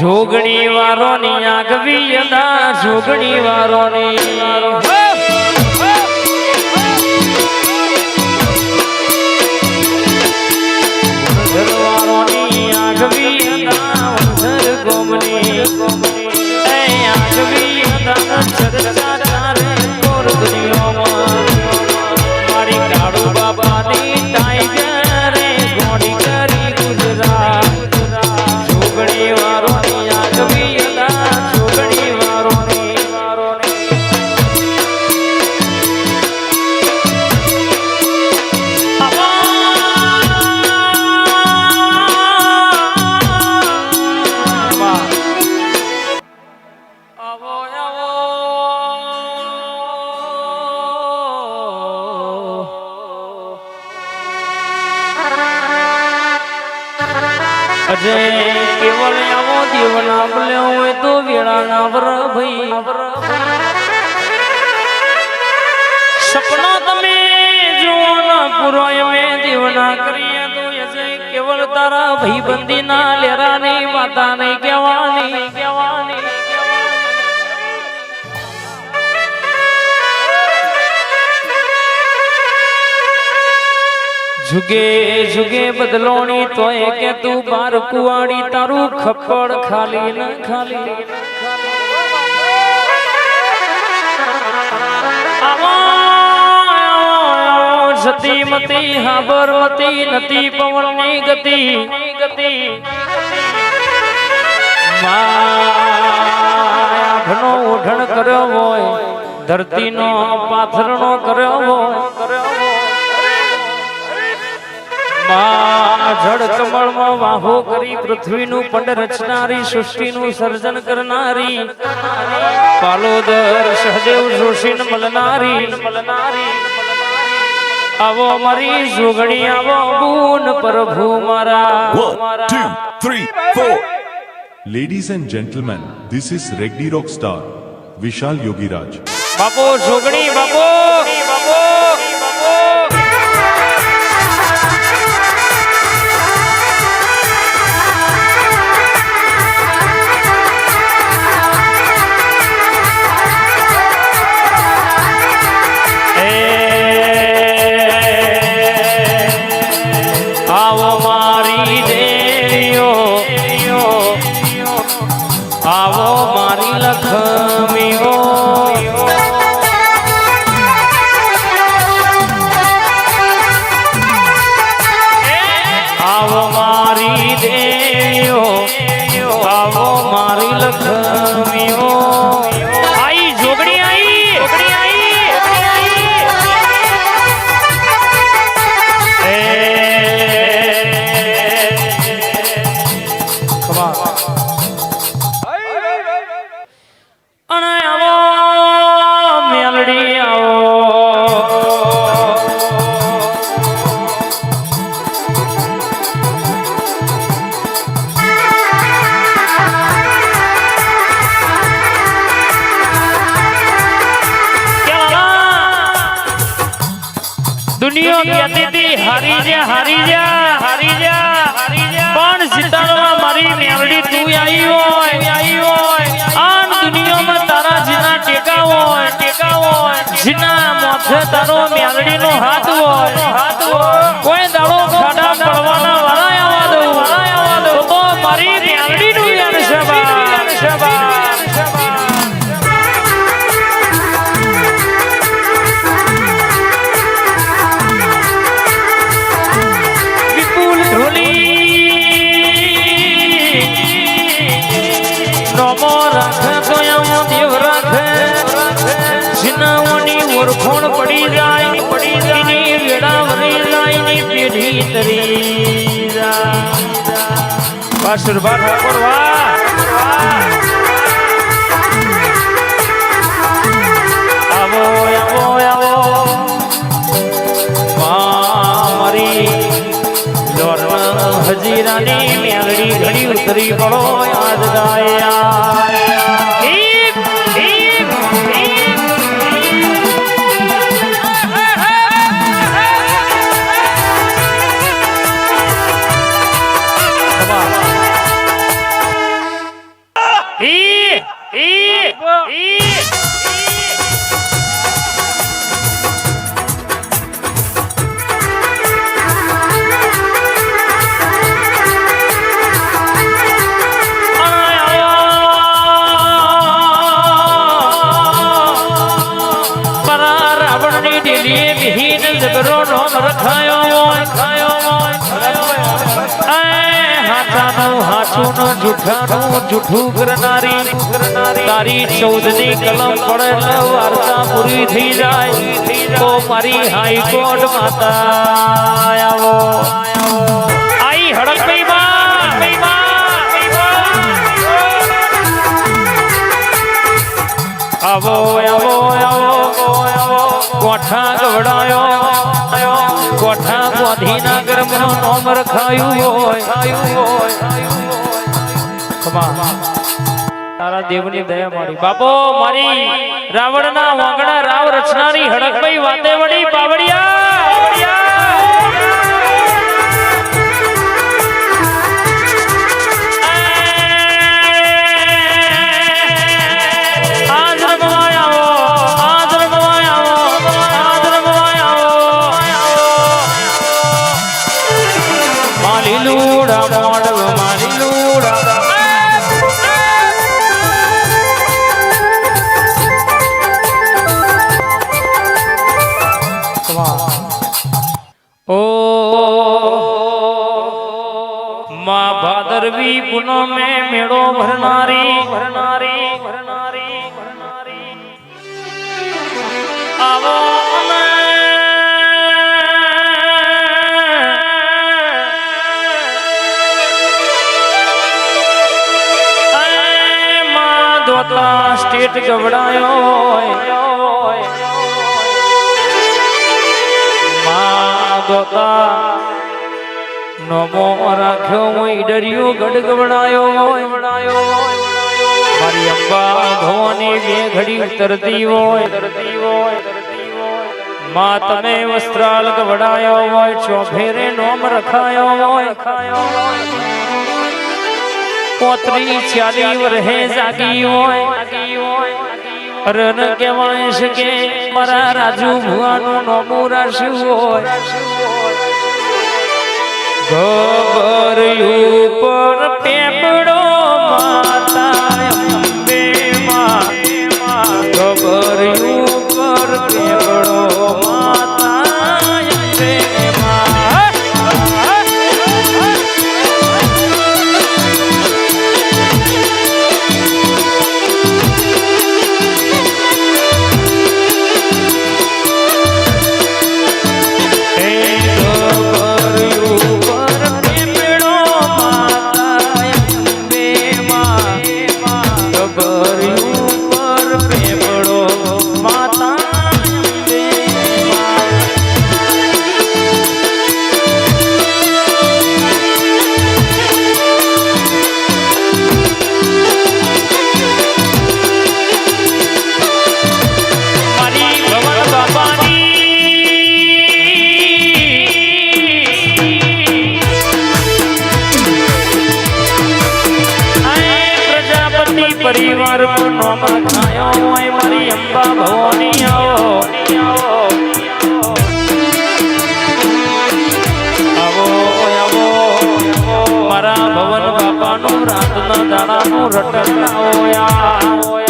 જોગણી વારોની આગવી યદા જોગણી વારોની વારોની આગવી યદા વંધર ગોમની આગવી યદા ચર્ચા ચારે કોર દુનિયામાં મારી કાળુ બાબાની ટાઈગરે ગોડી કરી ગુજરાત જોગણી વારોની આગવી યદા જોગણી વારોની અજય કેવલ આવો દેવના બોલ્યો હોય તો વેળાના વર ભઈ સપના તમે જુઓ ના પૂરો અમે દેવના કરીએ તો અજય કેવલ તારા ભાઈબંધી ના લેરાની માતા નહીં કહેવાની જુગે જુગે બદલોણી તોય કે તું બાર કુવાડી તારું ખપ્પડ ખાલી ન ખાલી સતીમતી હાબરમતી નતી પવનની ગતિ માયાનો ઓઢણ કર્યો હોય ધરતીનો પાથરણો કર્યો હોય જળ કમળમાં વાહો કરી પૃથ્વીનું પંડ રચનારી સૃષ્ટિનું સર્જન કરનારી પાલોદર સહદેવ જોશીન મળનારી આવો મારી જોગણી આવો ગુણ પ્રભુ મારા 1 2 3 4 Ladies and gentlemen, this is Regdi Rock Star Vishal Yogiraj. બાપો જોગણી બાપો આવો મારી લક્ષ્મીઓ આવો મારી દેવીઓ આવો મારી લક્ષ્મીઓ આઈ જોગણી દુનિયા કહેતી હતી હારી જા પણ જીતાડવા મારી મેલડી તું આવી હોય આન દુનિયામાં તારા જીના ટેકા હોય જીના મોથે તારો મેલડીનો હાથ હોય કોઈ દાડો ખાડા પડવાના વાળા આવવા દો તો મારી મેલડીનું યાર શબા ઓળખોણ પડી જાય એની વેડા વરી જાય ની પેઢી તરી જાય સુરભા ઠાકોર આવો મારી હજીરાની મેલડી ઘડી ઉતરી પડો યાદ ગાયા રખાયો હાચાનું હાચું જૂઠાનું જૂઠું કરનારી તારી 14 ની કલમ પડે એટલે વાર્તા પૂરી થઈ જાય તો મારી હાઈકોર્ટ માતા આવો આઈ હડકઈ આવો આવો આવો કોઠા ગવડાયો કોઠા ગાંધીનગર માં નામ રખાયું હોય તારા દેવની દયા મારી બાપો મારી રાવણના વાંગડા રાવ રચનારી હડકભાઈ વાતે વડી બાવડિયા माँ भादरवी पुनः में मेड़ो भरनारी आवो माँ दोता स्टेट गवड़ायो माँ दोता नमो राख्यो ईडरियो गड़गड़ायो मारी अंबा भवानी बे घड़ी उतरती होय मां तमे वस्त्राल गवड़ायो होय चौफेरे नोम रखायो होय 35-40 वर्षे जागी होय रन केवाय सके मारा राजू भुवानु नोमू राश्यु होय गबरियु पर पेपड़ो माता अंबे मां गबरियु पर पेपड़ो माता अंबे परिवार को नाम रखायो होय मारी अंबा भवानी आओ मारा भवन बापा नु रात ना दाड़ा नु रटन आओ